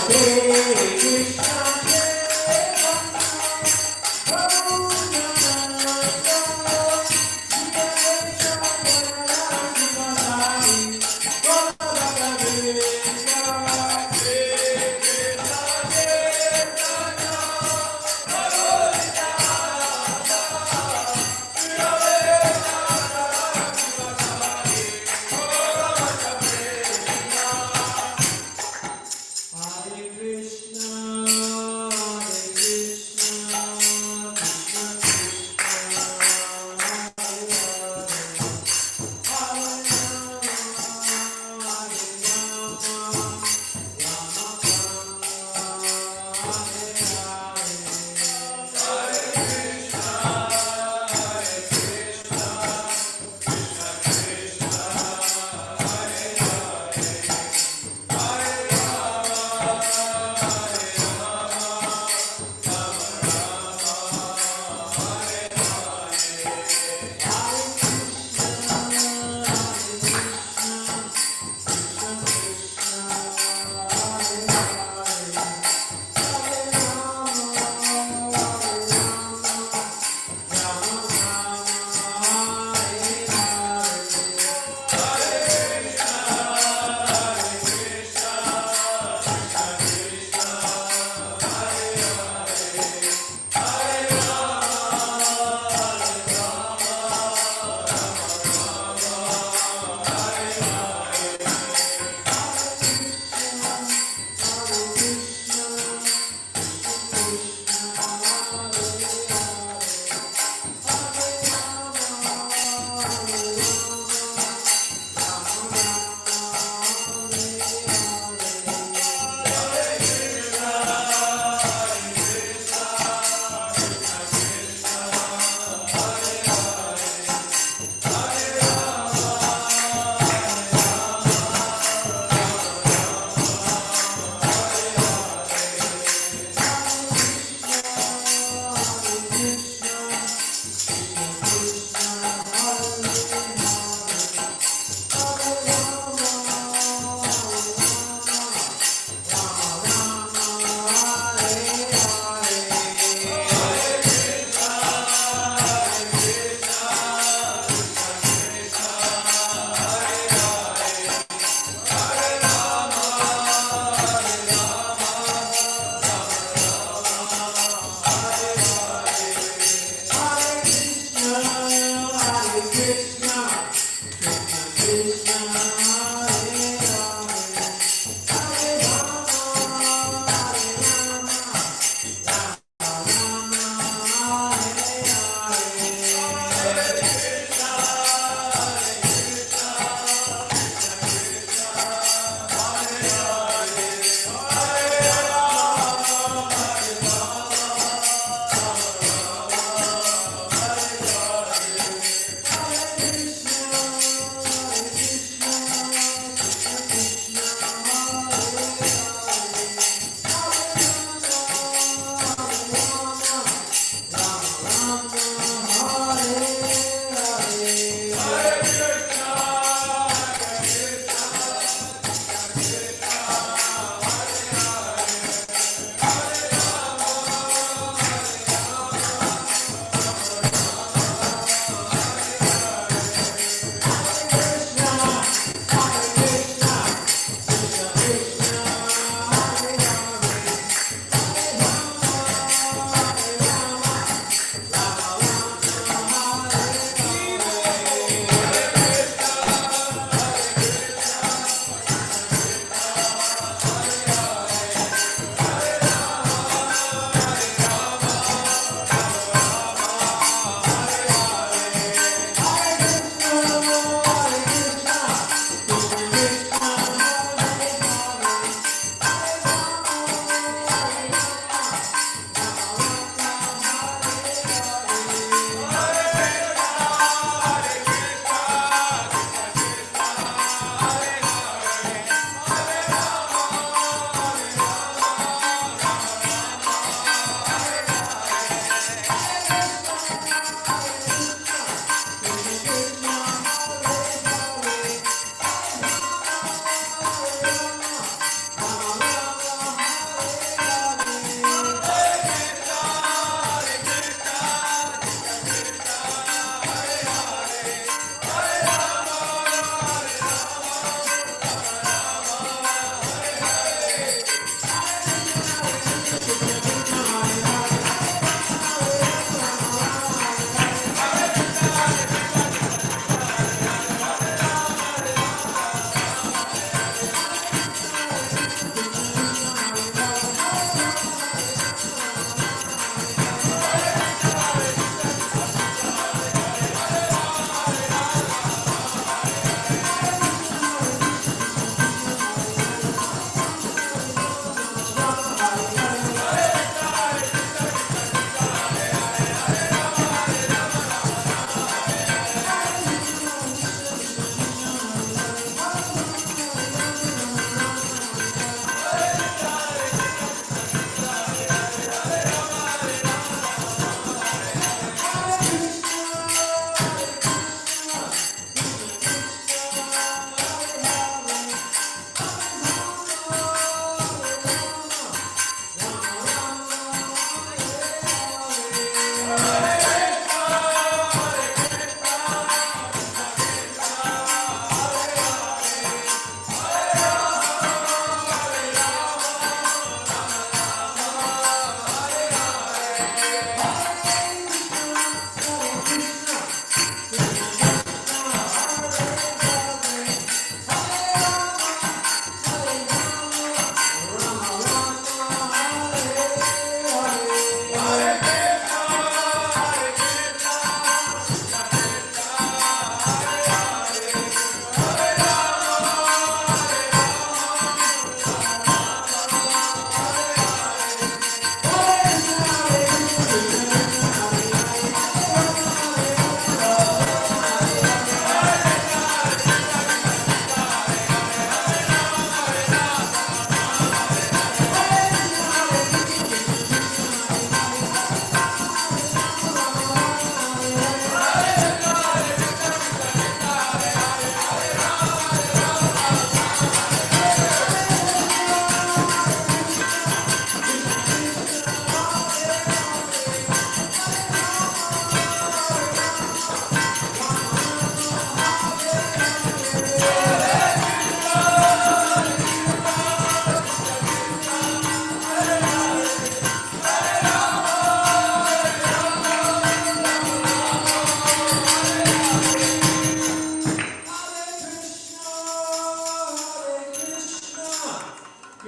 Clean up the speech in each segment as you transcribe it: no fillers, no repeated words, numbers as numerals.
Krishna.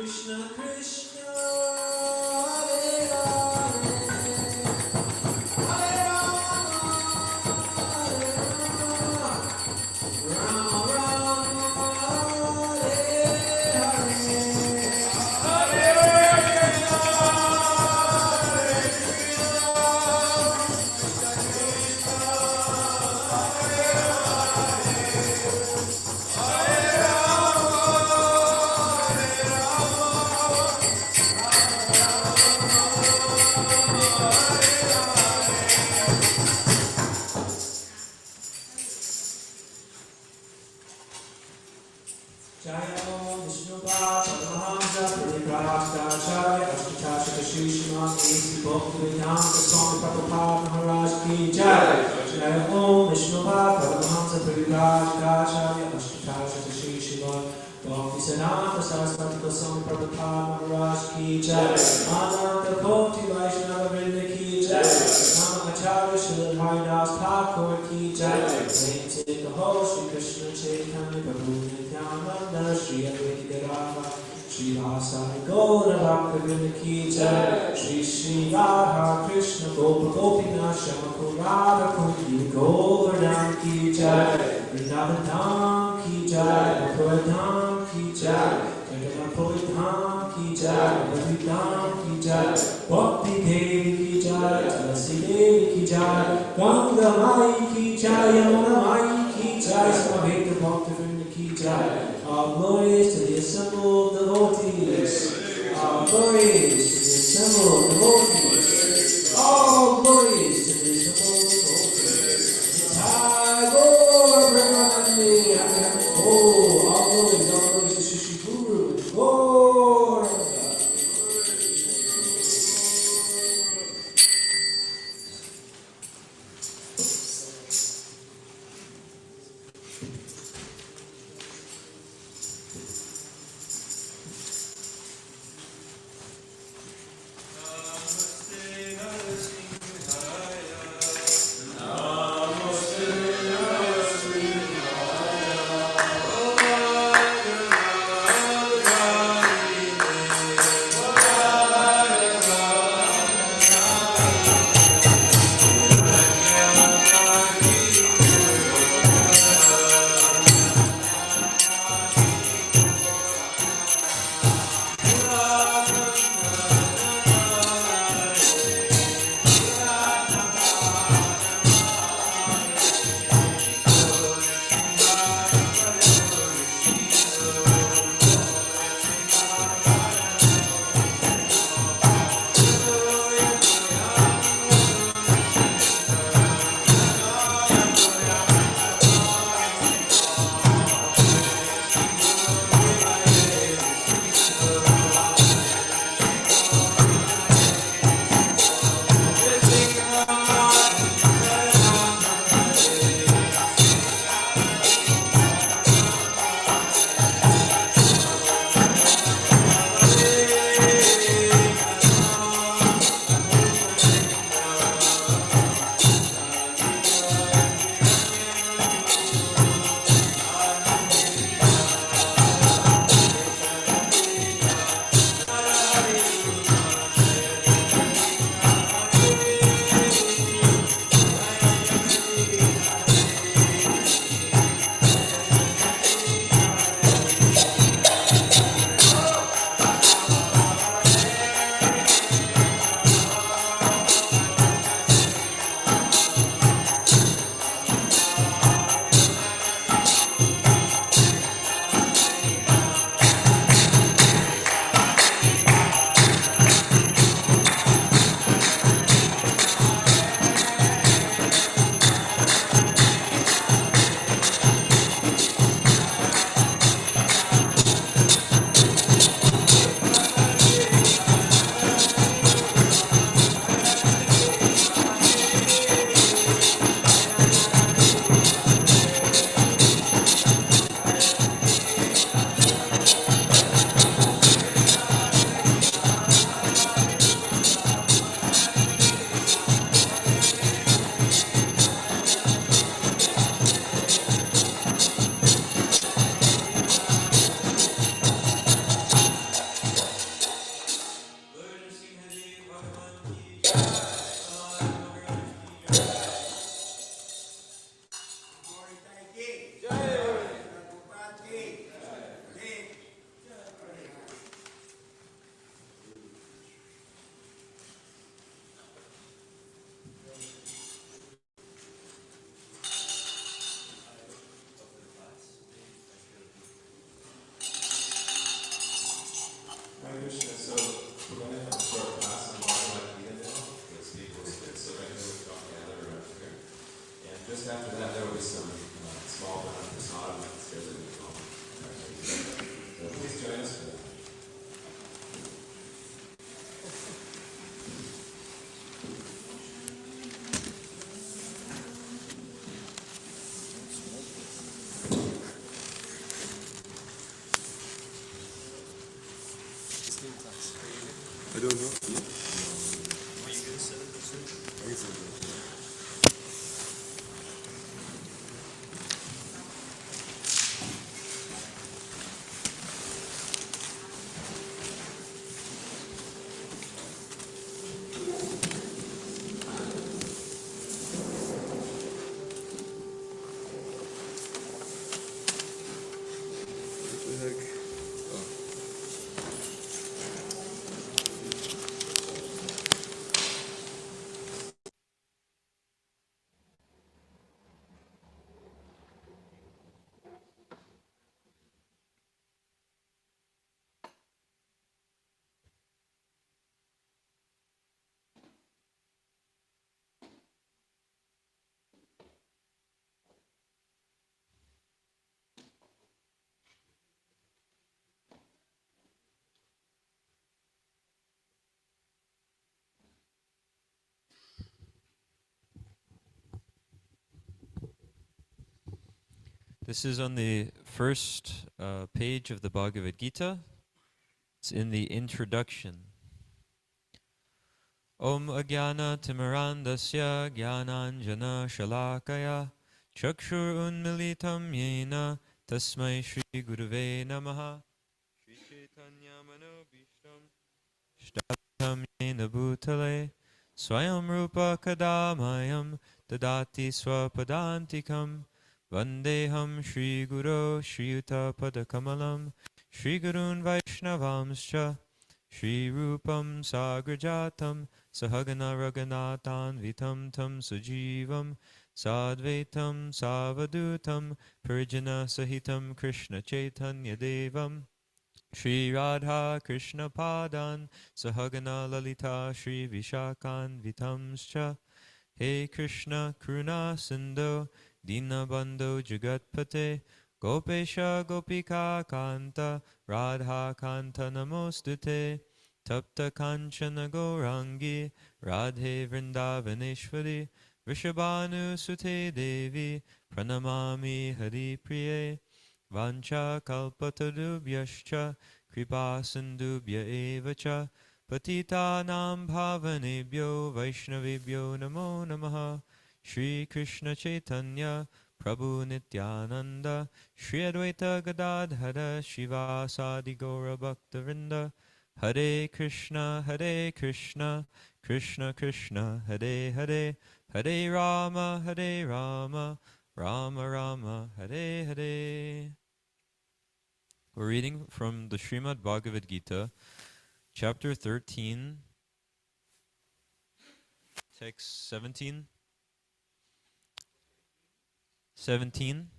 Krishna Krishna Hare Hare Hare Rama Rama Rama Hare Jaya Vishnupada Paramahamsa Parivrajacharya Ashtatashaka Shri Srimad A.C. Bhaktivedanta Swami Prabhupada Maharaj Ki Jai. Jaya Om Vishnupada Paramahamsa Parivrajacharya Ashtatashaka Shri Srimad Bhaktivedanta Saraswati Goswami Prabhupada Maharaj Ki Jai. Ananta Koti Vaishnava Vrinda Ki Jai. Nama Acharya Srila Haridas Thakur Ki Jai. Saints in the whole Shri Krishna Chaitanya Prabhu Nityananda Shri Advaita Radha Shri Vasari Gaura Bhaktivinoda Ki Jai. Shri Shri Radha Krishna Gopa Gopinath Shama Radha Kundi Govardhan Ki Jai. Vrindavan Dham Ki Jai. Mathura Dham Ki Jai. Jagannath Dham Ki Jai. Madhuri Dham Ki Jai. Bhakti Devi Ki Jai. Tulasi Devi Ki Jai. Ganga Mai Ki Jai. Yamuna Mai Ki Jai. Samaveta Bhaktivinoda Ki Jai. All glories to the assembled devotees. All glories to the assembled devotees. All glories to the assembled devotees. Nitai Gaur Brahmanande. Oh, all glories to Shri Guru. Gaur. I don't know. Are you going to send it this week? I can send it. What the heck? Oh. This is on the first page of the Bhagavad Gita. It's in the introduction. Om Agyana Timirandasya Gyananjana Shalakaya Chakshur Unmilitam Yena Tasmai Shri Gurave Namaha Shri Chaitanya Manobhishtam Shtatam Yena Bhutale Swayam Rupa Kadamayam Dadati Swapadantikam Vandeham Shri Guru Shri Yuta Padakamalam Shri Gurun Vaishnavamscha Shri Rupam Sagrajatam Sahagana Raghunathan Vitam Tam Sujivam Sadvaitam Savadutam Purjana Sahitam Krishna Chaitanya Devam Shri Radha Krishna Padan Sahagana Lalita Shri Vishakan Vitamscha He Krishna Karuna Sindhu Dinabandho Jagatpate Gopesha Gopika Kanta Radha Kanta Namostute Tapta Kanchana Gaurangi Radhe Vrindavaneshwari Vrishabhanu Sute Devi Pranamami Hari Priye Vancha Kalpatarubhyascha Kripa Sindhubhya Evacha Patitanam Bhavanebhyo Vaishnavebhyo Namo Namaha Shri Krishna Chaitanya Prabhu Nityananda Shri Advaita Gadadhara Shivasadi Gaura Bhaktavinda Hare Krishna Krishna Krishna Hare Hare Hare Rama Rama Rama Hare Hare. We're reading from the Srimad Bhagavad Gita, chapter 13, text 17. 17.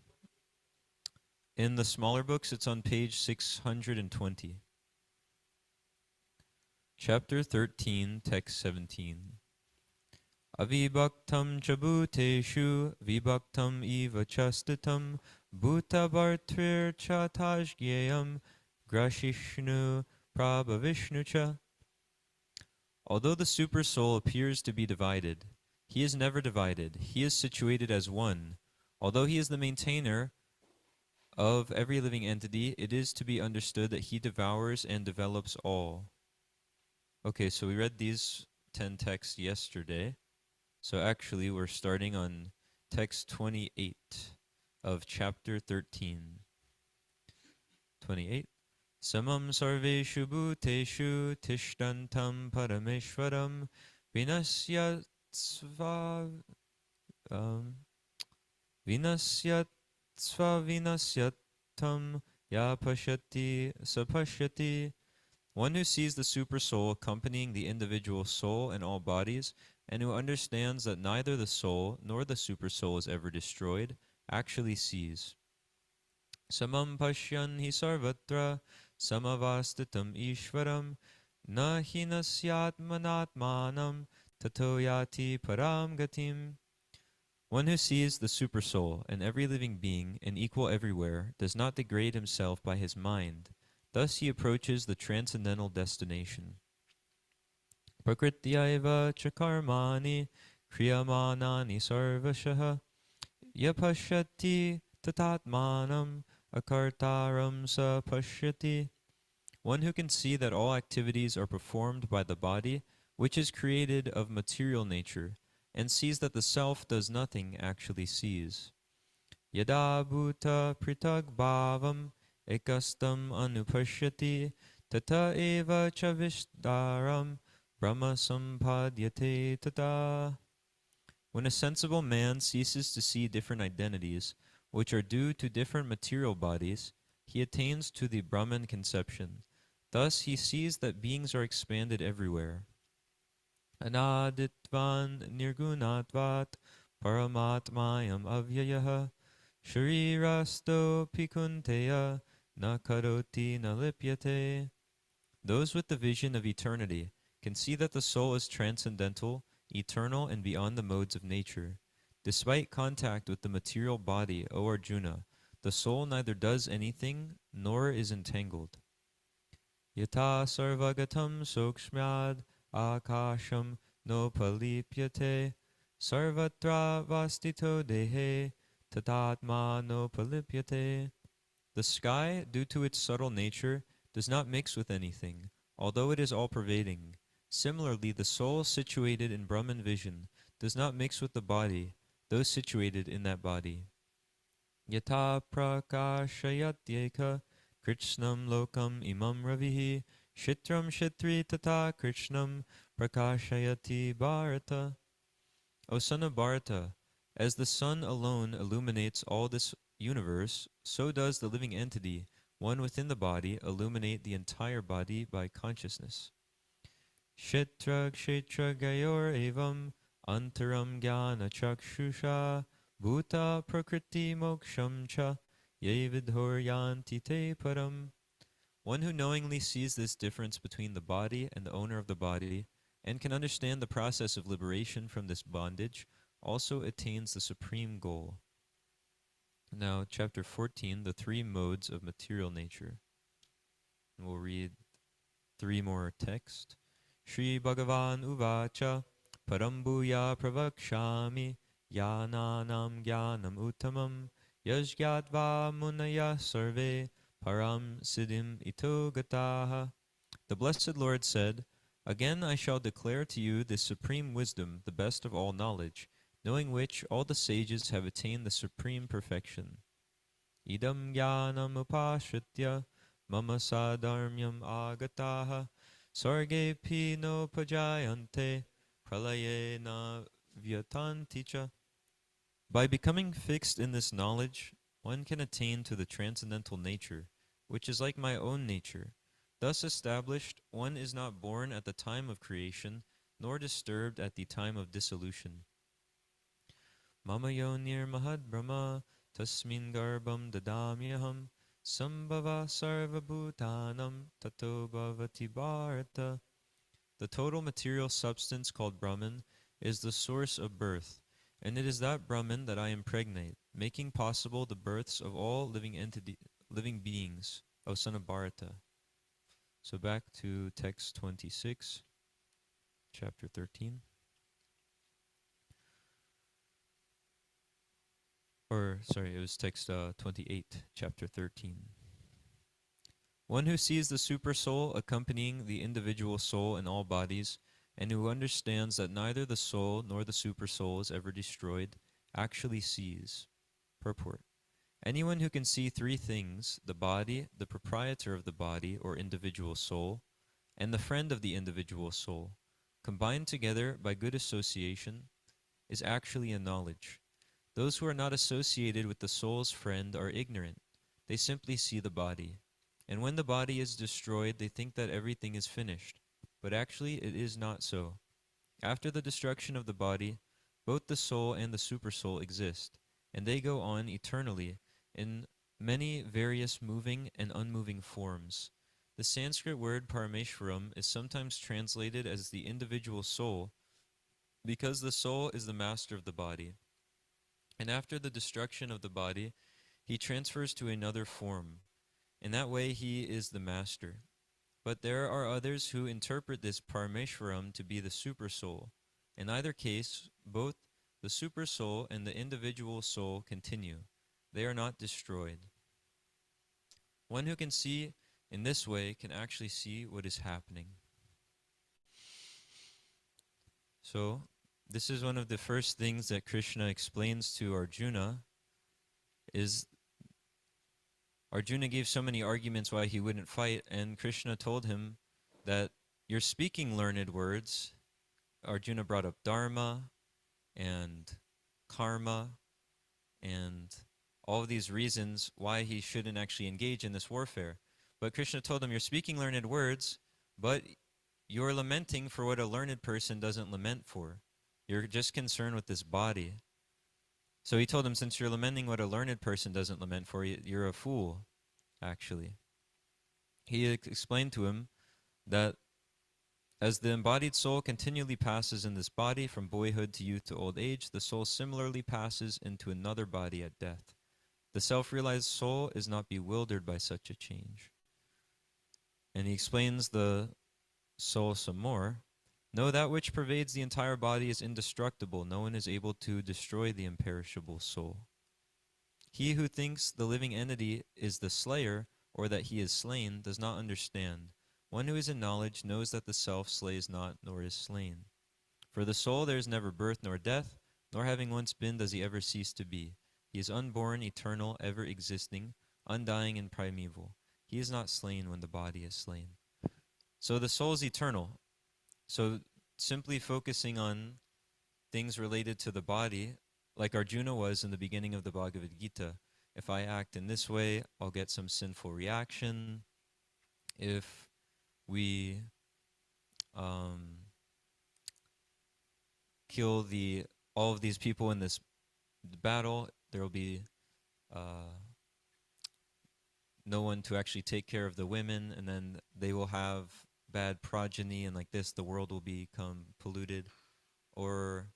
In the smaller books, it's on page 620. Chapter 13, text 17. Avibhaktam chabhuteshu vibhaktam eva chastitam bhuta bhartrir cha tajgyayam grashishnu prabhavishnu cha. Although the super soul appears to be divided, he is never divided. He is situated as one. Although he is the maintainer of every living entity, it is to be understood that he devours and develops all. Okay, so we read these 10 texts yesterday. So actually, we're starting on text 28 of chapter 13. 28. Samam sarveshu bhuteshu tishtantam parameshwaram vinasyatsva vinasyatam ya pashyati sapashyati. One who sees the super soul accompanying the individual soul and all bodies, and who understands that neither the soul nor the super soul is ever destroyed, actually sees. Samam pashyan hi sarvatra samavastitam ishvaram na hinasyatmanatmanam tato yati param gatim. One who sees the super soul and every living being and equal everywhere does not degrade himself by his mind. Thus he approaches the transcendental destination. Prakrityaiva chakarmani kriyamanani sarvashaha yapashyati tatatmanam akartaram sa pashyati. One who can see that all activities are performed by the body, which is created of material nature, and sees that the self does nothing, actually sees. Yada bhuta pritag bhavam ekastam anupashyati tata eva cha vishdaram brahma sampadhyate tata. When a sensible man ceases to see different identities, which are due to different material bodies, he attains to the Brahman conception. Thus he sees that beings are expanded everywhere. Anaditvan nirgunatvat paramatmayam avyayaha sharirasto pikunteya na karoti na lipyate. Those with the vision of eternity can see that the soul is transcendental, eternal, and beyond the modes of nature. Despite contact with the material body, O Arjuna, the soul neither does anything nor is entangled. Yata sarvagatam sukshmyad akasham nopalipyate sarvatra vastito dehe tatatma nopalipyate. The sky, due to its subtle nature, does not mix with anything, although it is all-pervading. Similarly, the soul situated in Brahman vision does not mix with the body, though situated in that body. Yata prakashayatyeka Krishnam lokam imam ravihi shitram shitri tata Krishnam prakashayati bharata. O son of Bharata, as the sun alone illuminates all this universe, so does the living entity, one within the body, illuminate the entire body by consciousness. Shitra kshetra gayor evam antaram jnana chakshusha bhuta prakriti moksham cha ye vidhoryanti te param. One who knowingly sees this difference between the body and the owner of the body, and can understand the process of liberation from this bondage, also attains the supreme goal. Now, chapter 14, the three modes of material nature. And we'll read three more texts. Shri Bhagavan Uvacha Parambuya Pravakshami Yananam Gyanam Uttamam Yajgyatva Munaya Sarve Param Siddhim Ito Gataha. The Blessed Lord said, Again I shall declare to you this supreme wisdom, the best of all knowledge, knowing which all the sages have attained the supreme perfection. Idam jnanam upashritya mama sadharmyam agataha sarge pi no pajayante pralaye na vyatanticha. By becoming fixed in this knowledge, one can attain to the transcendental nature, which is like my own nature. Thus established, one is not born at the time of creation, nor disturbed at the time of dissolution. Mama yonir mahad brahma tasmin garbham dadamyaham sambhava sarva bhutanam tato bhavati bharata. The total material substance called Brahman is the source of birth, and it is that Brahman that I impregnate, making possible the births of all living beings, O son of Bharata. So back to text 26, chapter 13. It was text 28, chapter 13. One who sees the supersoul accompanying the individual soul in all bodies, and who understands that neither the soul nor the supersoul is ever destroyed, actually sees. Purport. Anyone who can see three things, the body, the proprietor of the body or individual soul, and the friend of the individual soul, combined together by good association, is actually a knowledge. Those who are not associated with the soul's friend are ignorant. They simply see the body. And when the body is destroyed, they think that everything is finished. But actually, it is not so. After the destruction of the body, both the soul and the supersoul exist, and they go on eternally in many various moving and unmoving forms. The Sanskrit word Parameshwaram is sometimes translated as the individual soul because the soul is the master of the body. And after the destruction of the body, he transfers to another form. In that way, he is the master. But there are others who interpret this Parameshwaram to be the supersoul. In either case, both the supersoul and the individual soul continue. They are not destroyed. One who can see in this way can actually see what is happening. So, this is one of the first things that Krishna explains to Arjuna, is Arjuna gave so many arguments why he wouldn't fight, and Krishna told him that you're speaking learned words. Arjuna brought up dharma and karma and all of these reasons why he shouldn't actually engage in this warfare. But Krishna told him, you're speaking learned words, but you're lamenting for what a learned person doesn't lament for. You're just concerned with this body. So he told him, since you're lamenting what a learned person doesn't lament for, you're a fool, actually. He explained to him that as the embodied soul continually passes in this body from boyhood to youth to old age, the soul similarly passes into another body at death. The self-realized soul is not bewildered by such a change. And he explains the soul some more. Know that which pervades the entire body is indestructible. No one is able to destroy the imperishable soul. He who thinks the living entity is the slayer, or that he is slain, does not understand. One who is in knowledge knows that the self slays not, nor is slain. For the soul there is never birth nor death, nor having once been does he ever cease to be. He is unborn, eternal, ever existing, undying and primeval. He is not slain when the body is slain. So the soul is eternal. So simply focusing on things related to the body, like Arjuna was in the beginning of the Bhagavad Gita, if I act in this way, I'll get some sinful reaction. If we kill all of these people in this battle, there will be no one to actually take care of the women, and then they will have bad progeny, and like this, the world will become polluted. Or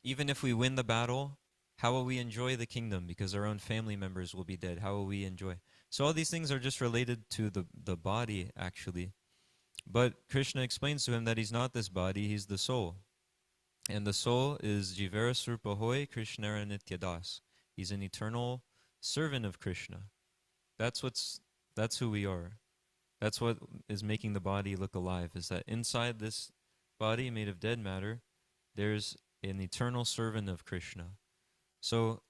even if we win the battle, how will we enjoy the kingdom? Because our own family members will be dead. How will we enjoy? So all these things are just related to the body, actually. But Krishna explains to him that he's not this body, he's the soul. And the soul is Jivara Srupa Hoy Krishnara Nityadas. He's an eternal servant of Krishna. That's who we are. That's what is making the body look alive, is that inside this body made of dead matter, there's an eternal servant of Krishna. So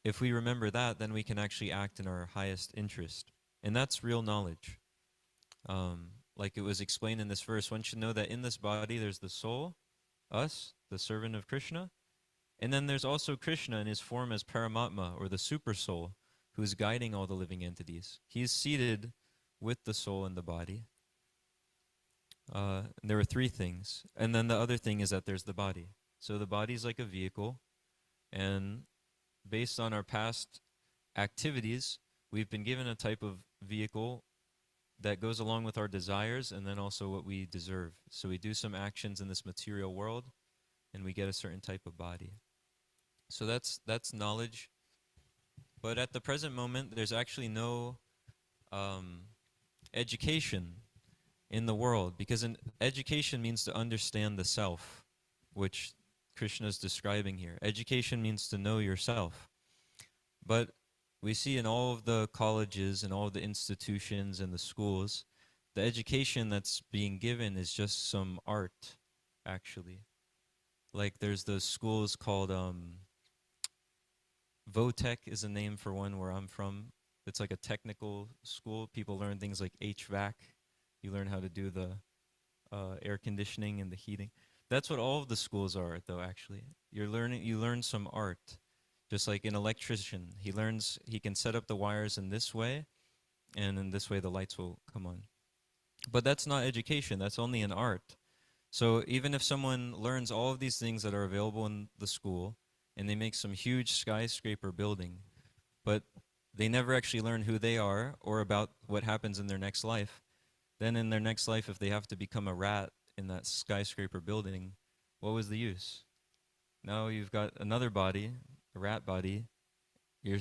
if we remember that, then we can actually act in our highest interest. And that's real knowledge. Like it was explained in this verse, one should know that in this body there's the soul, us, the servant of Krishna, and then there's also Krishna in his form as Paramatma, or the super soul, who's guiding all the living entities. He's seated with the soul in the body. There were three things. And then the other thing is that there's the body. So the body's like a vehicle, and based on our past activities, we've been given a type of vehicle that goes along with our desires and then also what we deserve. So we do some actions in this material world, and we get a certain type of body. So that's knowledge. But at the present moment, there's actually no education in the world, because education means to understand the self, which Krishna is describing here. Education means to know yourself. But we see in all of the colleges and all of the institutions and the schools, the education that's being given is just some art, actually. Like there's those schools called, Votech is a name for one where I'm from. It's like a technical school. People learn things like HVAC. You learn how to do the air conditioning and the heating. That's what all of the schools are, though, actually. You learn some art. Just like an electrician, he can set up the wires in this way, and in this way the lights will come on. But that's not education, that's only an art. So even if someone learns all of these things that are available in the school, and they make some huge skyscraper building, but they never actually learn who they are or about what happens in their next life, then in their next life, if they have to become a rat in that skyscraper building, what was the use? Now you've got another body, a rat body. You're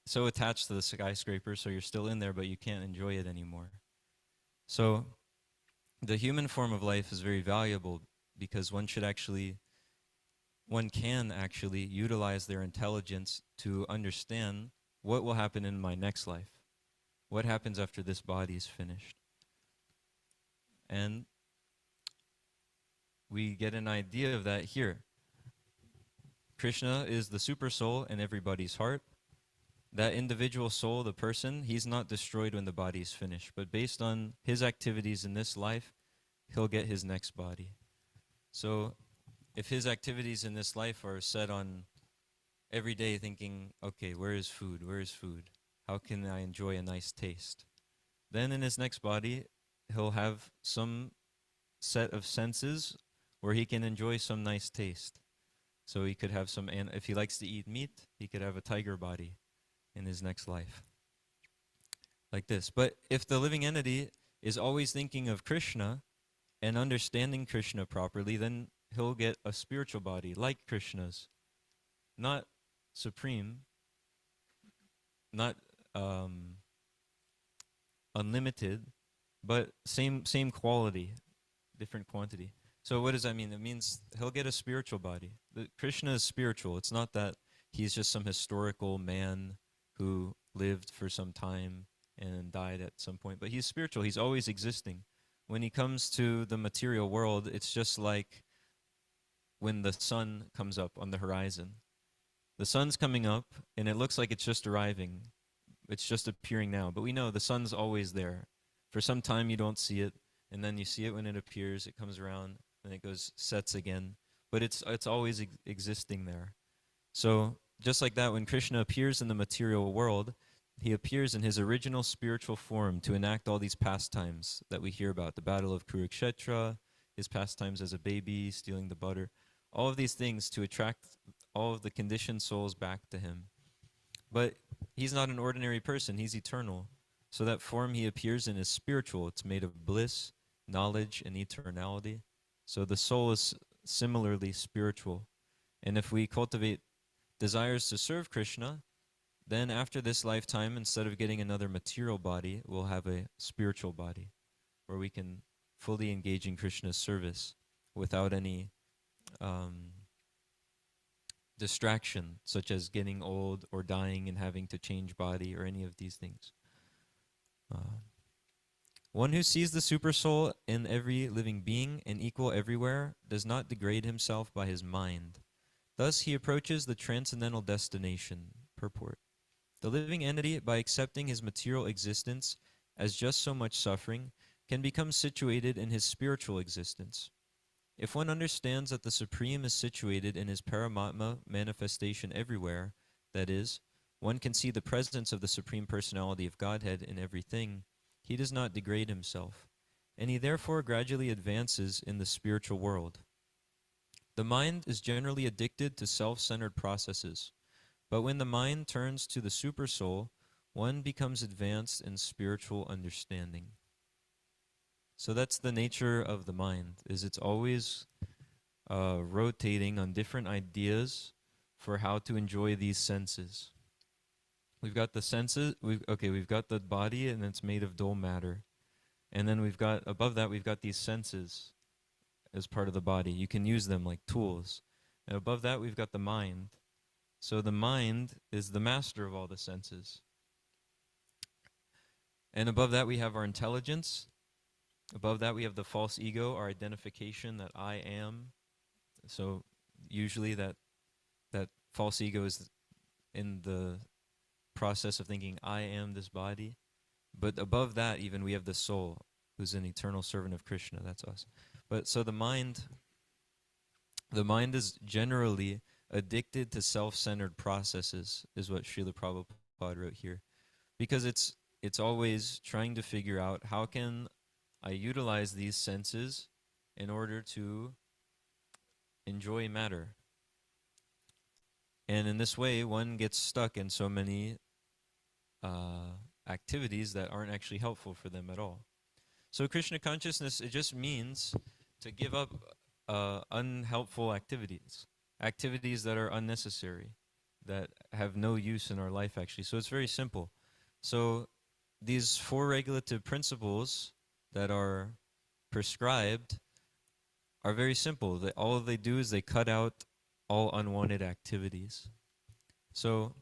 so attached to the skyscraper, so you're still in there, but you can't enjoy it anymore. So the human form of life is very valuable because one can actually utilize their intelligence to understand what will happen in my next life. what happens after this body is finished. And we get an idea of that here. Krishna is the super soul in everybody's heart. That individual soul, the person, he's not destroyed when the body is finished. But based on his activities in this life, he'll get his next body. So if his activities in this life are set on every day thinking, okay, where is food? Where is food? How can I enjoy a nice taste? Then in his next body, he'll have some set of senses where he can enjoy some nice taste. So he could have some, if he likes to eat meat, he could have a tiger body in his next life. Like this. But if the living entity is always thinking of Krishna and understanding Krishna properly, then he'll get a spiritual body like Krishna's. Not supreme, not unlimited, but same quality, different quantity. So what does that mean? It means he'll get a spiritual body. Krishna is spiritual. It's not that he's just some historical man who lived for some time and died at some point. But he's spiritual. He's always existing. When he comes to the material world, it's just like when the sun comes up on the horizon. The sun's coming up, and it looks like it's just arriving. It's just appearing now. But we know the sun's always there. For some time, you don't see it, and then you see it when it appears. It comes around, and it goes, sets again. But it's always existing there. So just like that, when Krishna appears in the material world, he appears in his original spiritual form to enact all these pastimes that we hear about. The battle of Kurukshetra, his pastimes as a baby, stealing the butter. All of these things to attract all of the conditioned souls back to him. But he's not an ordinary person. He's eternal. So that form he appears in is spiritual. It's made of bliss, knowledge, and eternality. So the soul is similarly spiritual. And if we cultivate desires to serve Krishna, then after this lifetime, instead of getting another material body, we'll have a spiritual body where we can fully engage in Krishna's service without any distraction, such as getting old or dying and having to change body or any of these things. One who sees the supersoul in every living being and equal everywhere does not degrade himself by his mind. Thus he approaches the transcendental destination. Purport. The living entity, by accepting his material existence as just so much suffering, can become situated in his spiritual existence. If one understands that the Supreme is situated in his Paramatma manifestation everywhere, that is, one can see the presence of the Supreme Personality of Godhead in everything, he does not degrade himself, and he therefore gradually advances in the spiritual world. The mind is generally addicted to self-centered processes, but when the mind turns to the Supersoul, one becomes advanced in spiritual understanding. So that's the nature of the mind, is it's always rotating on different ideas for how to enjoy these senses. We've got the senses, we've got the body, and it's made of dull matter. And then we've got, above that, we've got these senses as part of the body. You can use them like tools. And above that, we've got the mind. So the mind is the master of all the senses. And above that, we have our intelligence. Above that, we have the false ego, our identification that I am. So usually that false ego is in the process of thinking, I am this body. But above that, even, we have the soul, who's an eternal servant of Krishna. That's us. But so the mind is generally addicted to self-centered processes, is what Srila Prabhupada wrote here. Because it's always trying to figure out, how can I utilize these senses in order to enjoy matter? And in this way, one gets stuck in so many activities that aren't actually helpful for them at all. So Krishna consciousness, it just means to give up unhelpful activities, activities that are unnecessary, that have no use in our life actually. So it's very simple. So these 4 regulative principles that are prescribed are very simple. All they do is they cut out all unwanted activities. So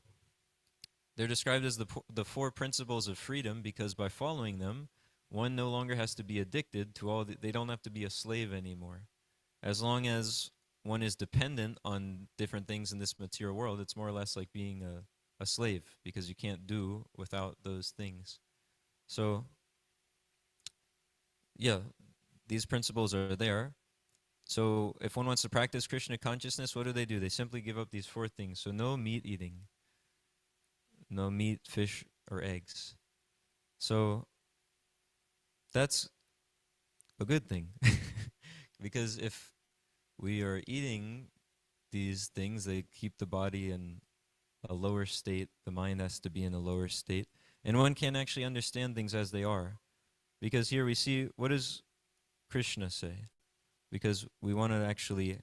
they're described as the four principles of freedom because by following them, one no longer has to be addicted to they don't have to be a slave anymore. As long as one is dependent on different things in this material world, it's more or less like being a slave because you can't do without those things. So, yeah, these principles are there. So, if one wants to practice Krishna consciousness, what do? They simply give up these four things. So, no meat eating, no meat, fish, or eggs. So, that's a good thing because if we are eating these things, they keep the body in a lower state. The mind has to be in a lower state. And one can't actually understand things as they are. Because here we see, what does Krishna say? Because we want to actually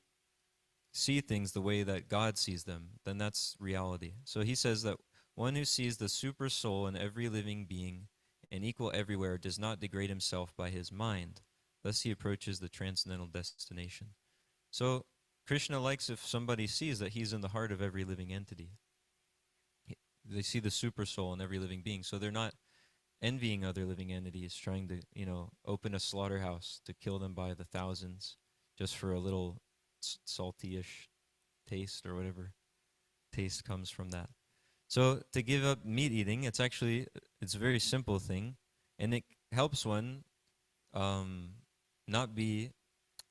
see things the way that God sees them, then that's reality. So he says that one who sees the super soul in every living being and equal everywhere does not degrade himself by his mind. Thus he approaches the transcendental destination. So Krishna likes if somebody sees that he's in the heart of every living entity. They see the super soul in every living being. So they're not envying other living entities, trying to, open a slaughterhouse to kill them by the thousands just for a little salty-ish taste or whatever taste comes from that. So to give up meat eating, it's a very simple thing, and it helps one not be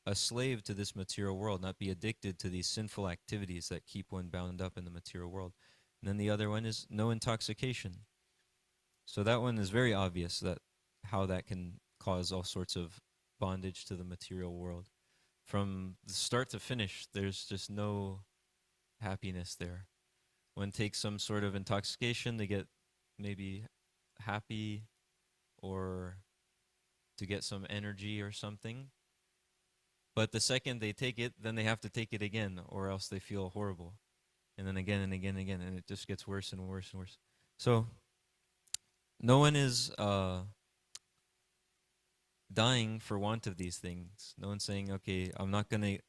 a slave to this material world, not be addicted to these sinful activities that keep one bound up in the material world. And then the other one is no intoxication. So that one is very obvious, that how that can cause all sorts of bondage to the material world. From the start to finish, there's just no happiness there. One takes some sort of intoxication to get maybe happy or to get some energy or something. But the second they take it, then they have to take it again, or else they feel horrible. And then again and again and again, and it just gets worse and worse and worse. So no one is dying for want of these things. No one's saying, okay, I'm not going to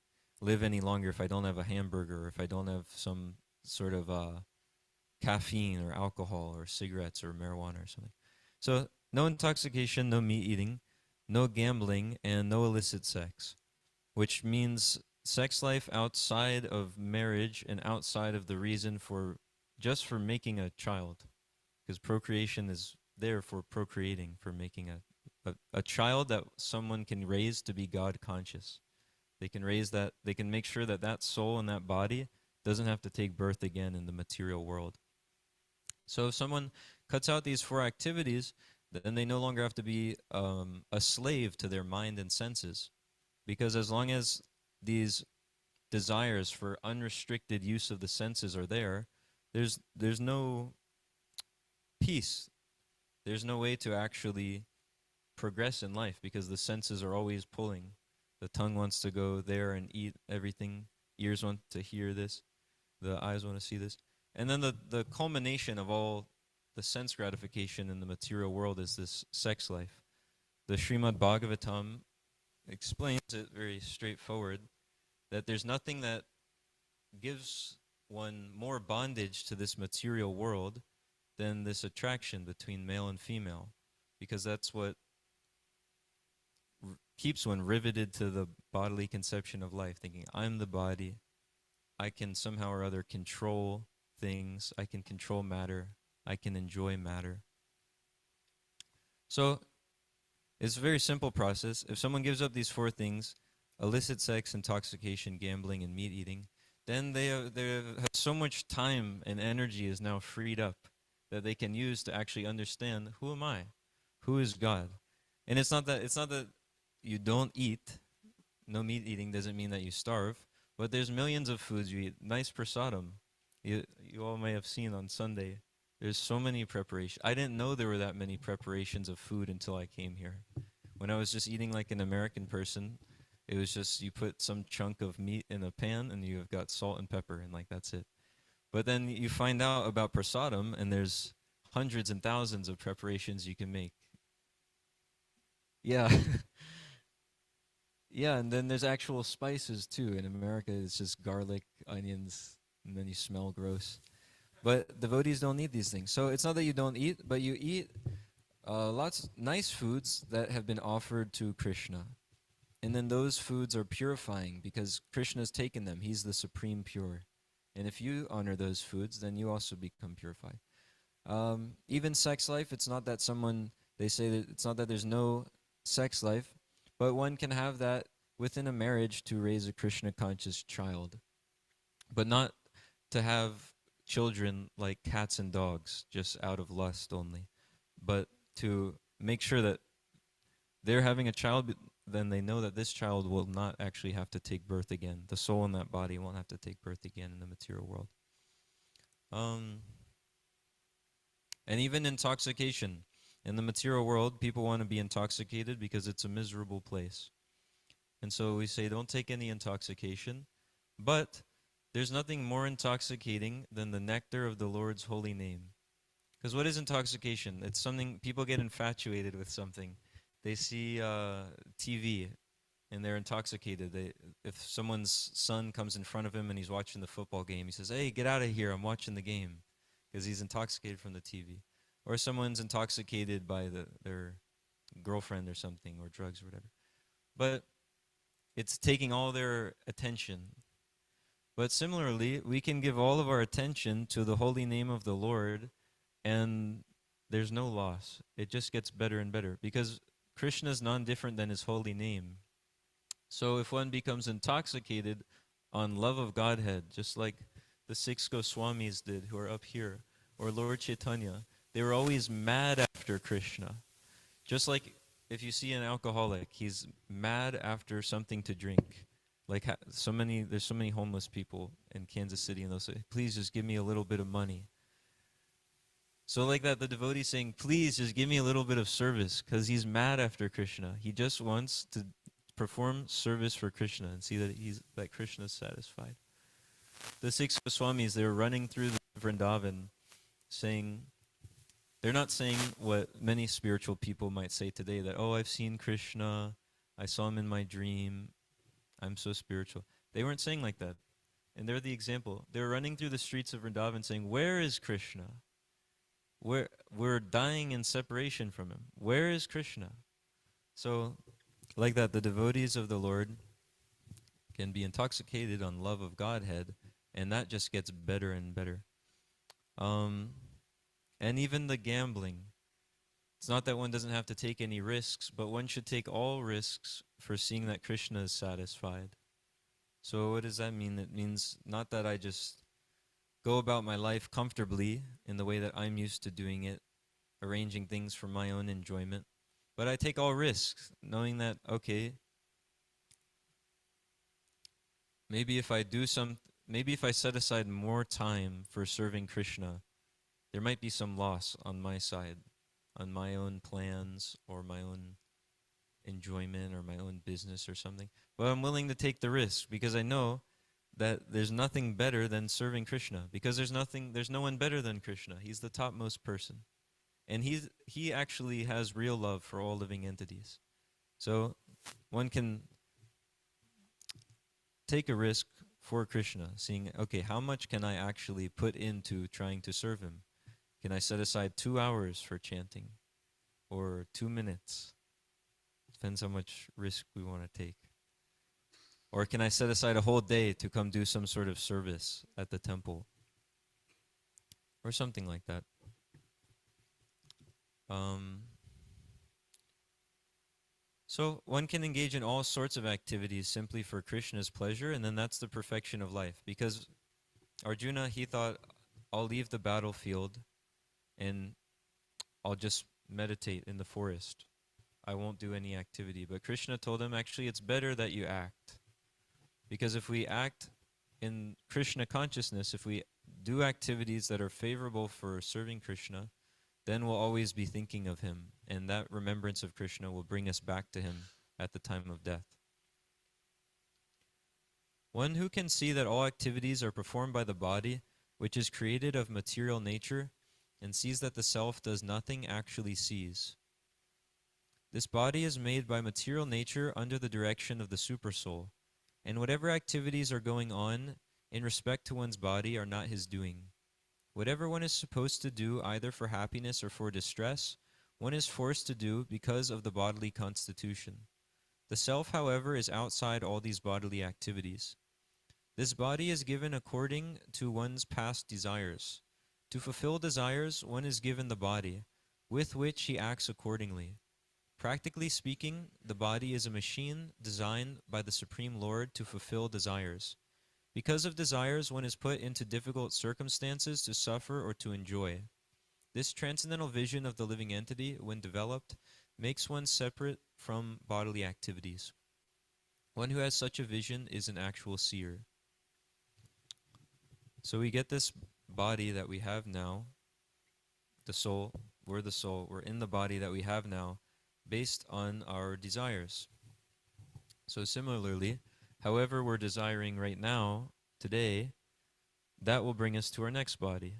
live any longer if I don't have a hamburger, or if I don't have some sort of caffeine or alcohol or cigarettes or marijuana or something. So no intoxication, no meat eating, no gambling, and no illicit sex, which means sex life outside of marriage and outside of the reason for just for making a child, because procreation is there for procreating, for making a child that someone can raise to be God conscious. They can raise that, they can make sure that that soul and that body doesn't have to take birth again in the material world. So if someone cuts out these four activities, then they no longer have to be a slave to their mind and senses. Because as long as these desires for unrestricted use of the senses are there, there's no peace. There's no way to actually progress in life because the senses are always pulling. The tongue wants to go there and eat everything. Ears want to hear this. The eyes want to see this. And then the culmination of all the sense gratification in the material world is this sex life. The Srimad Bhagavatam explains it very straightforward, that there's nothing that gives one more bondage to this material world than this attraction between male and female, because that's what keeps one riveted to the bodily conception of life, thinking, I'm the body, I can somehow or other control things, I can control matter, I can enjoy matter. So it's a very simple process. If someone gives up these four things, illicit sex, intoxication, gambling, and meat eating, then they have so much time and energy is now freed up that they can use to actually understand, who am I? Who is God? And it's not that you don't eat. No meat eating doesn't mean that you starve, but there's millions of foods you eat. Nice prasadam. You all may have seen on Sunday. There's so many preparations. I didn't know there were that many preparations of food until I came here. When I was just eating like an American person, it was just you put some chunk of meat in a pan and you've got salt and pepper and like that's it. But then you find out about prasadam and there's hundreds and thousands of preparations you can make. Yeah. Yeah, and then there's actual spices too. In America, it's just garlic, onions, and then you smell gross. But devotees don't need these things. So it's not that you don't eat, but you eat lots nice foods that have been offered to Krishna. And then those foods are purifying because Krishna's taken them. He's the supreme pure. And if you honor those foods, then you also become purified. Even sex life, it's not that they say that it's not that there's no sex life, but one can have that within a marriage to raise a Krishna conscious child. But not to have children like cats and dogs, just out of lust only, but to make sure that they're having a child, then they know that this child will not actually have to take birth again. The soul in that body won't have to take birth again in the material world. And even intoxication. In the material world, people want to be intoxicated because it's a miserable place. And so we say, don't take any intoxication. But there's nothing more intoxicating than the nectar of the Lord's holy name. Because what is intoxication? It's something, people get infatuated with something. They see TV and they're intoxicated. If someone's son comes in front of him and he's watching the football game, he says, hey, get out of here, I'm watching the game. Because he's intoxicated from the TV. Or someone's intoxicated by their girlfriend or something, or drugs or whatever. But it's taking all their attention. But similarly, we can give all of our attention to the holy name of the Lord, and there's no loss. It just gets better and better, because Krishna is none different than his holy name. So if one becomes intoxicated on love of Godhead, just like the 6 Goswamis did, who are up here, or Lord Chaitanya, they were always mad after Krishna. Just like if you see an alcoholic, he's mad after something to drink. Like there's so many homeless people in Kansas City, and they'll say, please just give me a little bit of money. So like that, the devotee saying, please just give me a little bit of service, because he's mad after Krishna. He just wants to perform service for Krishna and see that Krishna is satisfied. The 6 Goswamis, they were running through the Vrindavan saying, they're not saying what many spiritual people might say today, that, oh, I've seen Krishna, I saw him in my dream, I'm so spiritual. They weren't saying like that. And they're the example. They're running through the streets of Vrindavan saying, where is Krishna? We're dying in separation from him. Where is Krishna? So, like that, the devotees of the Lord can be intoxicated on love of Godhead, and that just gets better and better. And even the gambling. It's not that one doesn't have to take any risks, but one should take all risks for seeing that Krishna is satisfied. So what does that mean? It means not that I just go about my life comfortably in the way that I'm used to doing it, arranging things for my own enjoyment, but I take all risks, knowing that, okay, maybe if I set aside more time for serving Krishna, there might be some loss on my side, on my own plans or my own enjoyment or my own business or something. But I'm willing to take the risk because I know that there's nothing better than serving Krishna, because there's no one better than Krishna. He's the topmost person. And he actually has real love for all living entities. So one can take a risk for Krishna, seeing, okay, how much can I actually put into trying to serve him? Can I set aside 2 hours for chanting? Or 2 minutes? Depends how much risk we want to take. Or can I set aside a whole day to come do some sort of service at the temple? Or something like that. So one can engage in all sorts of activities simply for Krishna's pleasure, and then that's the perfection of life. Because Arjuna, he thought, I'll leave the battlefield and I'll just meditate in the forest. I won't do any activity. But Krishna told him, actually, it's better that you act. Because if we act in Krishna consciousness, if we do activities that are favorable for serving Krishna, then we'll always be thinking of him. And that remembrance of Krishna will bring us back to him at the time of death. One who can see that all activities are performed by the body, which is created of material nature, and sees that the self does nothing, actually sees. This body is made by material nature under the direction of the Supersoul, and whatever activities are going on in respect to one's body are not his doing. Whatever one is supposed to do either for happiness or for distress, one is forced to do because of the bodily constitution. The self, however, is outside all these bodily activities. This body is given according to one's past desires. To fulfill desires, one is given the body, with which he acts accordingly. Practically speaking, the body is a machine designed by the Supreme Lord to fulfill desires. Because of desires, one is put into difficult circumstances to suffer or to enjoy. This transcendental vision of the living entity, when developed, makes one separate from bodily activities. One who has such a vision is an actual seer. So we get this body that we have now, the soul, we're in the body that we have now, based on our desires. So similarly, however we're desiring right now, today, that will bring us to our next body.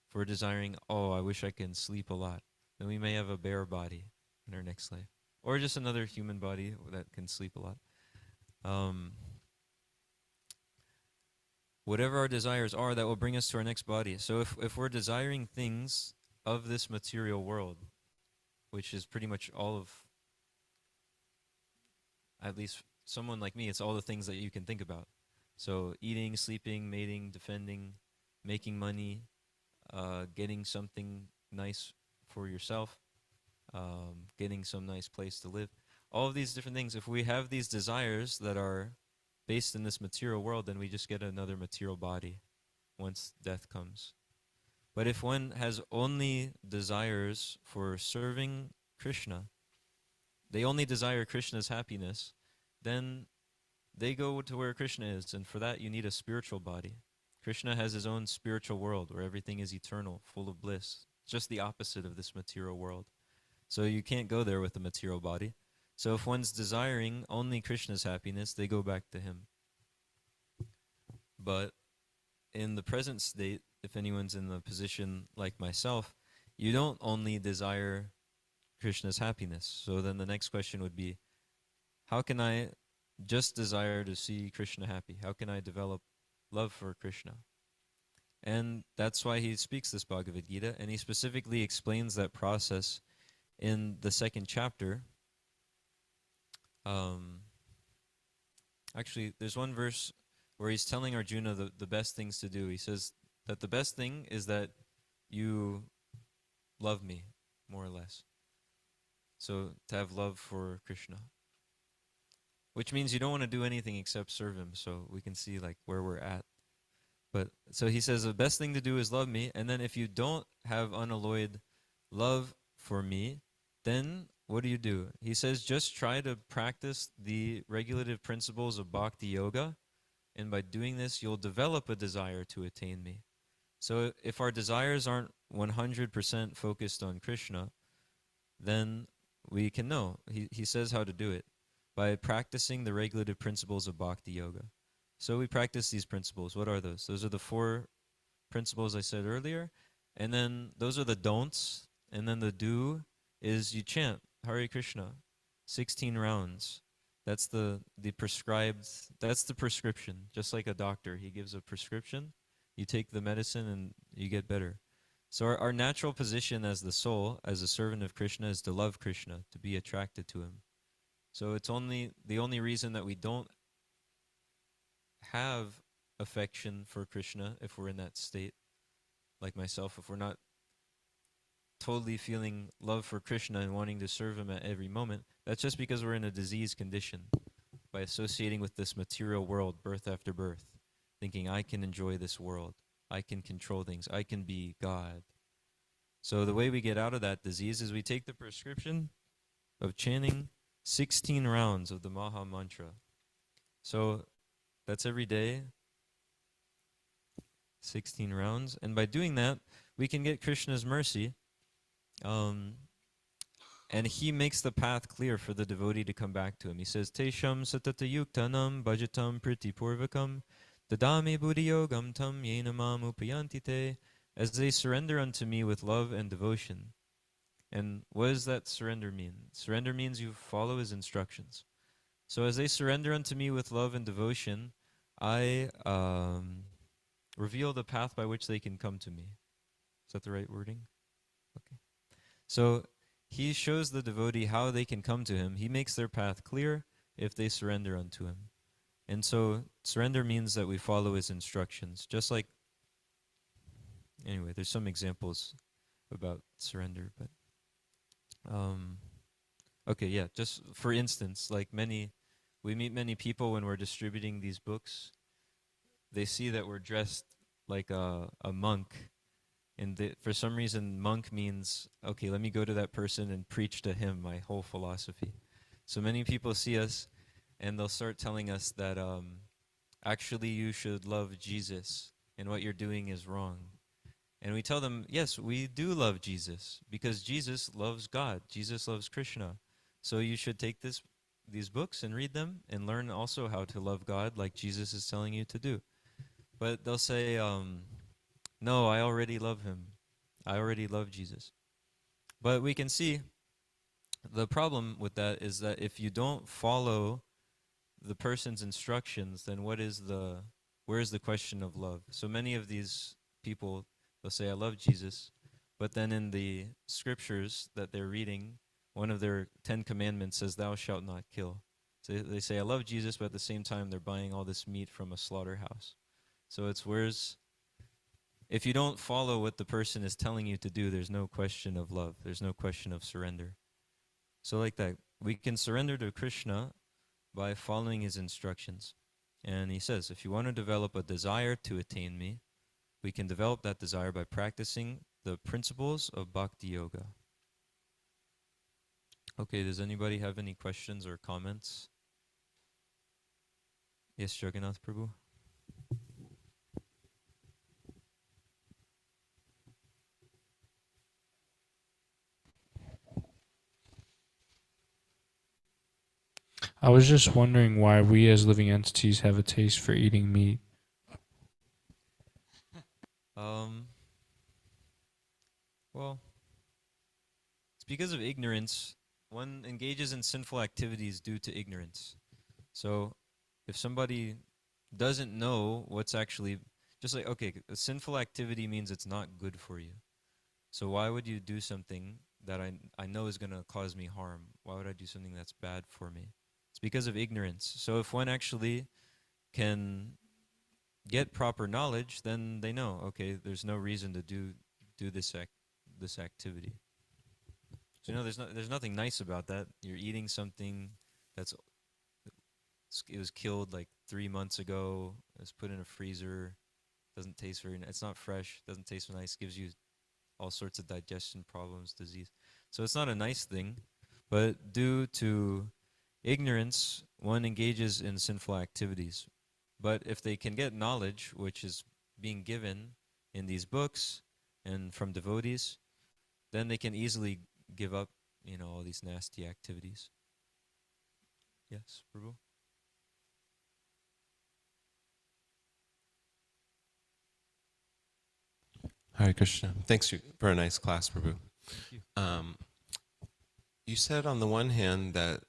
If we're desiring, oh, I wish I can sleep a lot, then we may have a bear body in our next life. Or just another human body that can sleep a lot. Whatever our desires are, that will bring us to our next body. So if we're desiring things of this material world, which is pretty much all of, at least someone like me, it's all the things that you can think about. So eating, sleeping, mating, defending, making money, getting something nice for yourself, getting some nice place to live. All of these different things, if we have these desires that are based in this material world, then we just get another material body once death comes. But if one has only desires for serving Krishna, they only desire Krishna's happiness, then they go to where Krishna is, and for that you need a spiritual body. Krishna has his own spiritual world where everything is eternal, full of bliss. It's just the opposite of this material world. So you can't go there with a material body. So if one's desiring only Krishna's happiness, they go back to him. But in the present state, if anyone's in the position like myself, you don't only desire Krishna's happiness. So then the next question would be, how can I just desire to see Krishna happy? How can I develop love for Krishna? And that's why he speaks this Bhagavad Gita, and he specifically explains that process in the second chapter. Actually, there's one verse where he's telling Arjuna the best things to do. He says that the best thing is that you love me, more or less. So to have love for Krishna. Which means you don't want to do anything except serve him, so we can see like where we're at. But so he says the best thing to do is love me, and then if you don't have unalloyed love for me, then what do? He says just try to practice the regulative principles of bhakti yoga, and by doing this you'll develop a desire to attain me. So if our desires aren't 100% focused on Krishna, then we can know. He says how to do it, by practicing the regulative principles of bhakti yoga. So we practice these principles. What are those? Those are the 4 principles I said earlier. And then those are the don'ts. And then the do is you chant Hare Krishna 16 rounds. That's the prescribed, that's the prescription. Just like a doctor, he gives a prescription. You take the medicine and you get better. So our natural position as the soul, as a servant of Krishna, is to love Krishna, to be attracted to him. So it's the only reason that we don't have affection for Krishna, if we're in that state, like myself, if we're not totally feeling love for Krishna and wanting to serve him at every moment, that's just because we're in a diseased condition by associating with this material world birth after birth, thinking I can enjoy this world, I can control things, I can be God. So the way we get out of that disease is we take the prescription of chanting 16 rounds of the Maha Mantra. So that's every day, 16 rounds. And by doing that, we can get Krishna's mercy. And he makes the path clear for the devotee to come back to him. He says, Tesham satata yuktanam bhajatam priti purvakam dadami buddhiyogam tam yenamam upayantite. As they surrender unto me with love and devotion. And what does that surrender mean? Surrender means you follow his instructions. So as they surrender unto me with love and devotion, I reveal the path by which they can come to me. that the right wording? Okay. So he shows the devotee how they can come to him. He makes their path clear if they surrender unto him. And so surrender means that we follow his instructions. Just like, anyway, there's some examples about surrender, but okay, yeah, just for instance, like we meet many people when we're distributing these books. They see that we're dressed like a monk, and for some reason monk means, okay, let me go to that person and preach to him my whole philosophy. So many people see us and they'll start telling us that actually you should love Jesus and what you're doing is wrong. And we tell them, yes, we do love Jesus because Jesus loves God. Jesus loves Krishna. So you should take these books and read them and learn also how to love God like Jesus is telling you to do. But they'll say, no, I already love him. I already love Jesus. But we can see the problem with that is that if you don't follow the person's instructions, then where's the question of love? So many of these people, they'll say, I love Jesus, but then in the scriptures that they're reading, one of their 10 commandments says, thou shalt not kill. So they say, I love Jesus, but at the same time, they're buying all this meat from a slaughterhouse. So it's if you don't follow what the person is telling you to do, there's no question of love. There's no question of surrender. So like that, we can surrender to Krishna by following his instructions. And he says, if you want to develop a desire to attain me, we can develop that desire by practicing the principles of Bhakti Yoga. Okay, does anybody have any questions or comments? Yes, Jagannath Prabhu? I was just wondering why we as living entities have a taste for eating meat. Well, it's because of ignorance. One engages in sinful activities due to ignorance. So if somebody doesn't know what's actually, just like, okay, a sinful activity means it's not good for you. So why would you do something that I know is going to cause me harm? Why would I do something that's bad for me? It's because of ignorance. So if one actually can get proper knowledge, then they know, okay, there's no reason to do this activity. So there's nothing nice about that. You're eating something it was killed like 3 months ago. It's put in a freezer. Doesn't taste very nice. It's not fresh. Doesn't taste nice. Gives you all sorts of digestion problems, disease. So it's not a nice thing. But due to ignorance, one engages in sinful activities. But if they can get knowledge, which is being given in these books and from devotees, then they can easily give up, all these nasty activities. Yes, Prabhu? Hare Krishna. Thanks for a nice class, Prabhu. Thank you. You said on the one hand that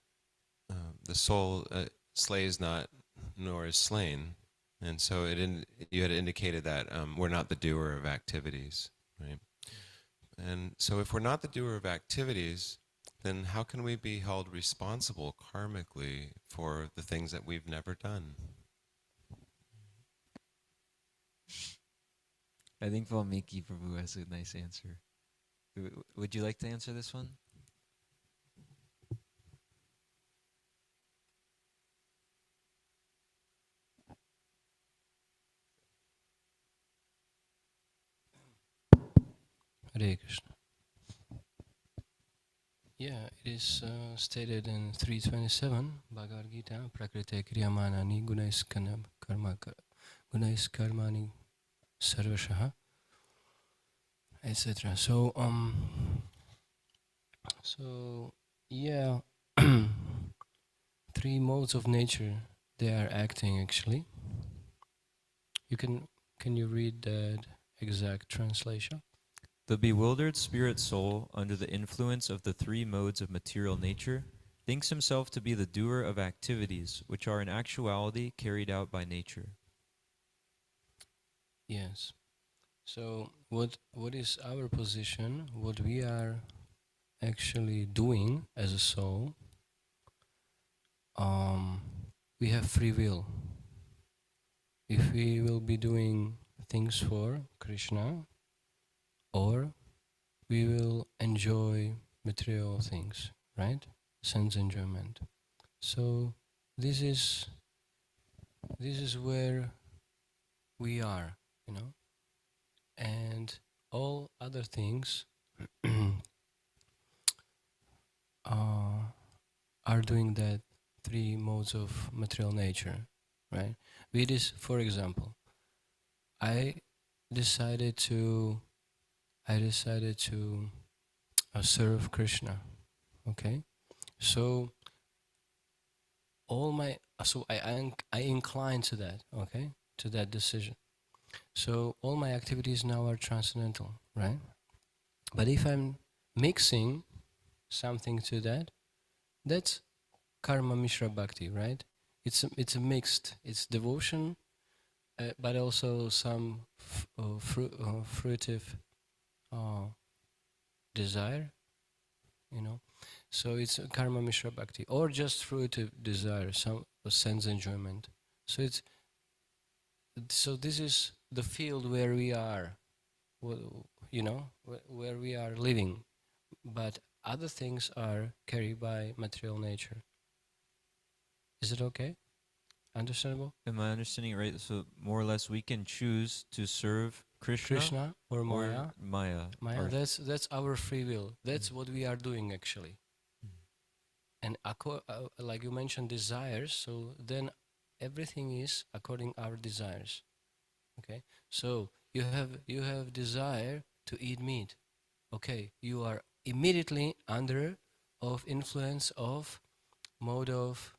the soul slays not, nor is slain. And so you had indicated that we're not the doer of activities, right? And so if we're not the doer of activities, then how can we be held responsible karmically for the things that we've never done? I think Valmiki Prabhu has a nice answer. Would you like to answer this one? Hare Krishna. Yeah, it is stated in 327 Bhagavad Gita, Prakrite Kriyamanani Gunais Karmani Sarvashaha, etc. So yeah, three modes of nature, they are acting actually. Can you read that exact translation? The bewildered spirit soul, under the influence of the three modes of material nature, thinks himself to be the doer of activities which are in actuality carried out by nature. Yes. So what is our position? What we are actually doing as a soul? We have free will. If we will be doing things for Krishna, or we will enjoy material things, right? Sense enjoyment. So this is where we are, you know, and all other things are doing that three modes of material nature, right? With this, for example, I decided to serve Krishna. Okay, so I incline to that. Okay, to that decision. So all my activities now are transcendental, right? But if I'm mixing something to that, that's karma mishra bhakti, right? It's a mixed. It's devotion, but also some fruitive desire, you know. So it's karma mishra bhakti, or just fruitive desire, some sense enjoyment. So this is the field where we are, you know, where we are living. But other things are carried by material nature. Is it okay? Understandable? Am I understanding it right? So more or less, we can choose to serve Krishna or Maya. Maya. Maya. That's our free will. That's what we are doing actually. And like you mentioned, desires. So then everything is according our desires. Okay. So you have desire to eat meat. Okay. You are immediately under of influence of mode of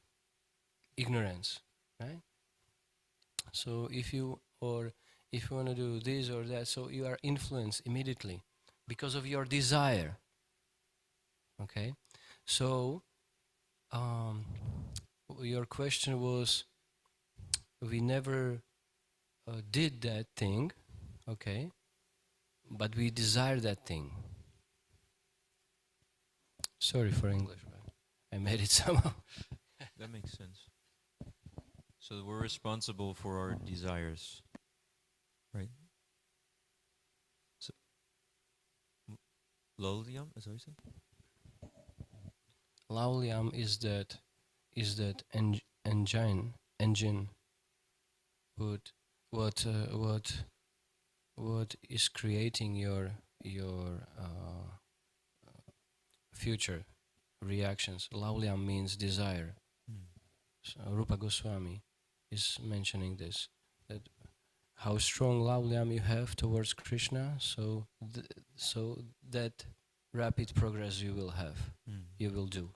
ignorance, right? So if you want to do this or that, so you are influenced immediately because of your desire. Okay, so your question was, we never did that thing, okay, but we desire that thing. Sorry for English, but I made it somehow. That makes sense. So we're responsible for our desires, right? So, Loliam, is that what you said? Lauliam is that engine what is creating your future reactions. Lauliam means desire. So Rupa Goswami is mentioning this, that how strong lauliam you have towards Krishna, so that rapid progress you will have, you will do.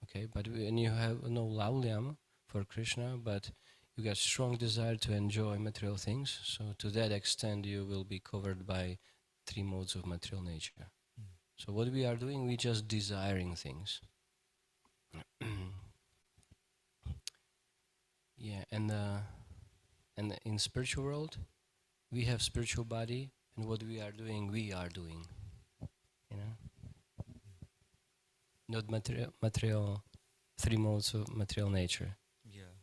Okay, but when you have no lauliam for Krishna, but you got strong desire to enjoy material things, so to that extent you will be covered by three modes of material nature. So what we are doing, we just desiring things. Yeah, and in spiritual world, we have spiritual body, and what we are doing, you know, not material, three modes of material nature. Yeah.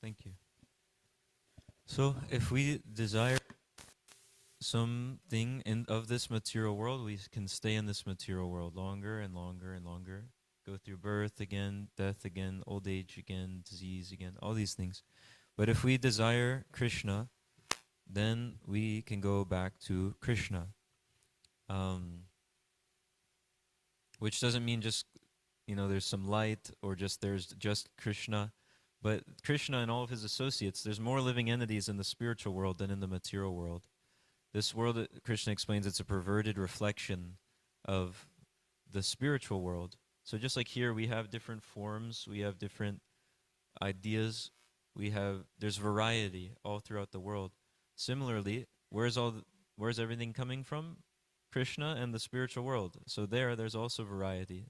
Thank you. So if we desire something of this material world, we can stay in this material world longer and longer and longer. Go through birth again, death again, old age again, disease again, all these things. But if we desire Krishna, then we can go back to Krishna. Which doesn't mean just, there's some light or there's just Krishna. But Krishna and all of his associates, there's more living entities in the spiritual world than in the material world. This world, Krishna explains, it's a perverted reflection of the spiritual world. So just like here, we have different forms, we have different ideas, there's variety all throughout the world. Similarly, where's everything coming from? Krishna and the spiritual world. So there's also variety.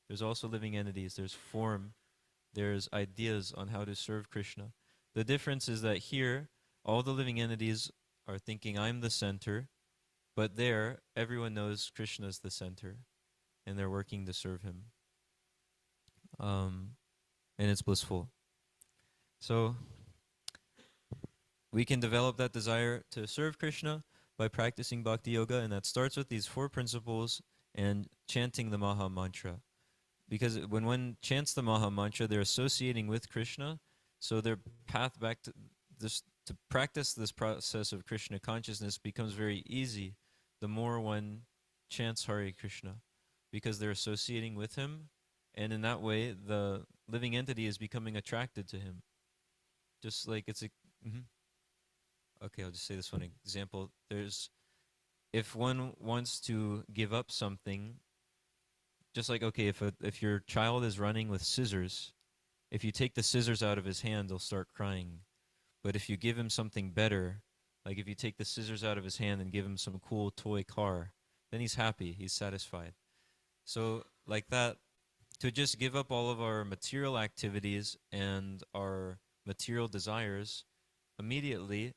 There's also living entities, there's form, there's ideas on how to serve Krishna. The difference is that here, all the living entities are thinking I'm the center, but there everyone knows Krishna's the center, and they're working to serve him. And it's blissful. So we can develop that desire to serve Krishna by practicing bhakti yoga, and that starts with these 4 principles and chanting the Maha Mantra. Because when one chants the Maha Mantra, they're associating with Krishna, so their path back to this, to practice this process of Krishna consciousness becomes very easy the more one chants Hare Krishna, because they're associating with him, and in that way the living entity is becoming attracted to him. Just like it's a okay, I'll just say this one example. If one wants to give up something, just like, okay, if your child is running with scissors, if you take the scissors out of his hand, he'll start crying. But if you give him something better, like if you take the scissors out of his hand and give him some cool toy car, then he's happy, he's satisfied. So like that, to just give up all of our material activities and our material desires immediately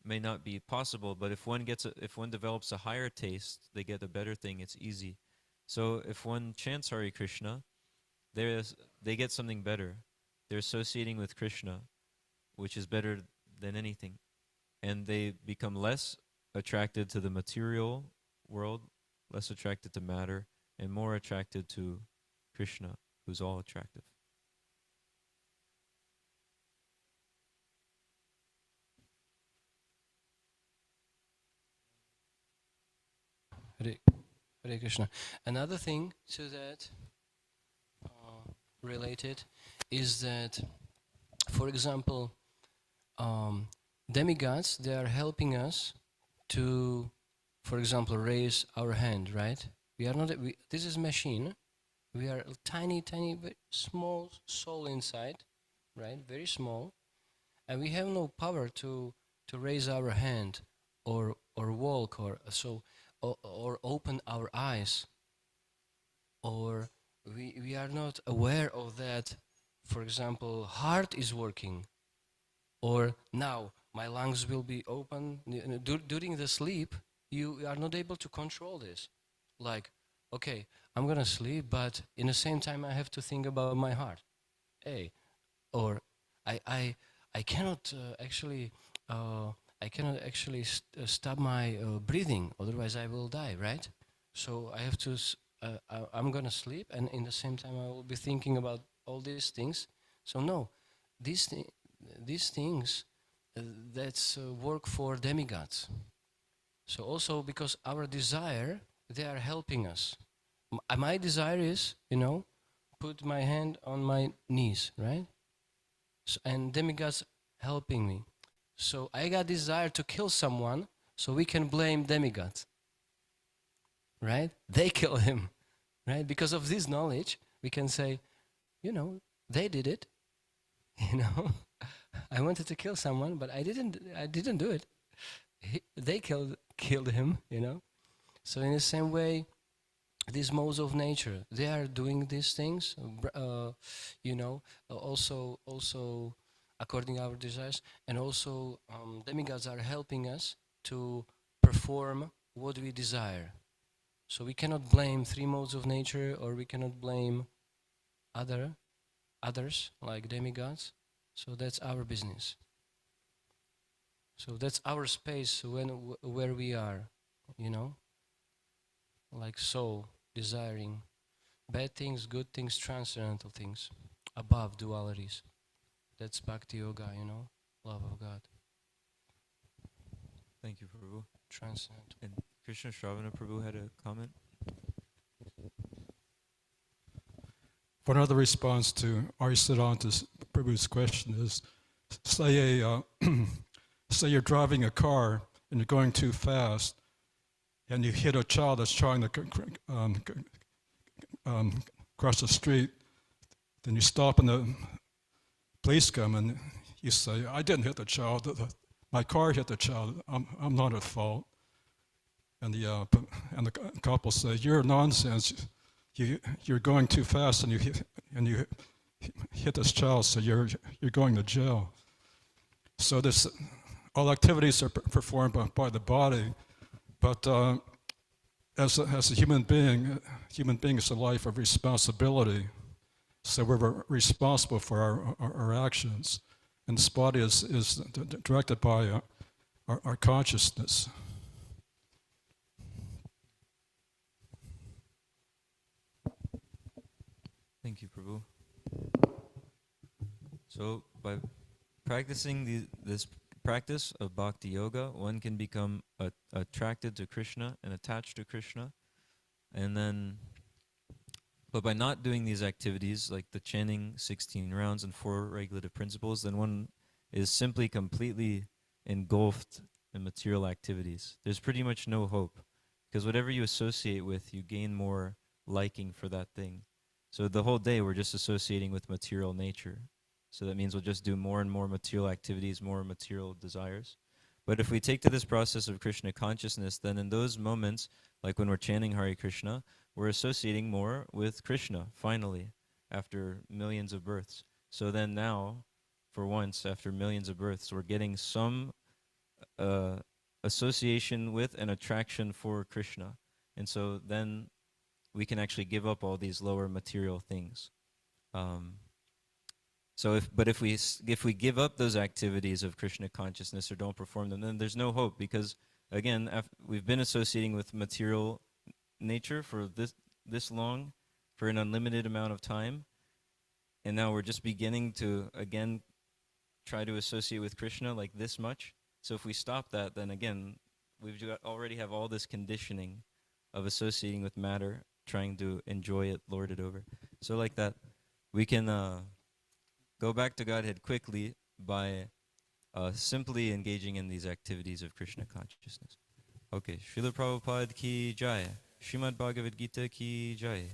may not be possible, but if one develops a higher taste, they get a better thing, it's easy. So if one chants Hare Krishna, they get something better. They're associating with Krishna, which is better than anything. And they become less attracted to the material world, less attracted to matter, and more attracted to Krishna, who's all attractive. Hare Krishna. Another thing to that related is that, for example, demigods, they are helping us to, for example, raise our hand, right? We are not, this is machine. We are a tiny, very small soul inside, right? Very small. And we have no power to raise our hand or walk or open our eyes, or we are not aware of that. For example, heart is working, or now my lungs will be open. During the sleep, you are not able to control this. Like, okay, I'm gonna sleep, but in the same time I have to think about my heart. Hey, or I cannot actually. I cannot actually stop my breathing, otherwise I will die, right? So I have to, I'm gonna sleep, and in the same time I will be thinking about all these things. So no, these things, that's work for demigods. So also because our desire, they are helping us. My desire is, put my hand on my knees, right? So, and demigods helping me. So I got desire to kill someone, so we can blame demigods, right? They kill him, right? Because of this knowledge, we can say, they did it, I wanted to kill someone, but I didn't do it. They killed him, So in the same way, these modes of nature, they are doing these things, also according to our desires, and also demigods are helping us to perform what we desire. So we cannot blame 3 modes of nature, or we cannot blame others like demigods. So that's our business. So that's our space where we are, like soul desiring bad things, good things, transcendental things, above dualities. That's Bhakti Yoga, love of God. Thank you, Prabhu. Transcendental. And Krishna Shravana Prabhu had a comment? One other response to Arisiddhanta Prabhu's question is, say you're driving a car and you're going too fast, and you hit a child that's trying to cross the street, then you stop and the police come and you say, I didn't hit the child, my car hit the child, I'm not at fault. And the cop will say, you're nonsense, you're going too fast and you hit this child, so you're going to jail. So this all activities are performed by the body, but as a human being is a life of responsibility. So we're responsible for our actions, and this body is directed by our consciousness. Thank you, Prabhu. So by practicing this practice of bhakti yoga, one can become attracted to Krishna and attached to Krishna. And then, but by not doing these activities, like the chanting 16 rounds and 4 regulative principles, then one is simply completely engulfed in material activities. There's pretty much no hope, because whatever you associate with, you gain more liking for that thing. So the whole day we're just associating with material nature. So that means we'll just do more and more material activities, more material desires. But if we take to this process of Krishna consciousness, then in those moments, like when we're chanting Hare Krishna, we're associating more with Krishna, finally, after millions of births. So then now, for once, after millions of births, we're getting some association with and attraction for Krishna. And so then we can actually give up all these lower material things. So if we give up those activities of Krishna consciousness or don't perform them, then there's no hope, because again, we've been associating with material nature for this long, for an unlimited amount of time, and now we're just beginning to again try to associate with Krishna like this much. So if we stop that, then again already have all this conditioning of associating with matter, trying to enjoy it, lord it over. So like that, we can go back to Godhead quickly by simply engaging in these activities of Krishna consciousness. Okay, Srila Prabhupada ki jai. Srimad Bhagavad Gita ki jai.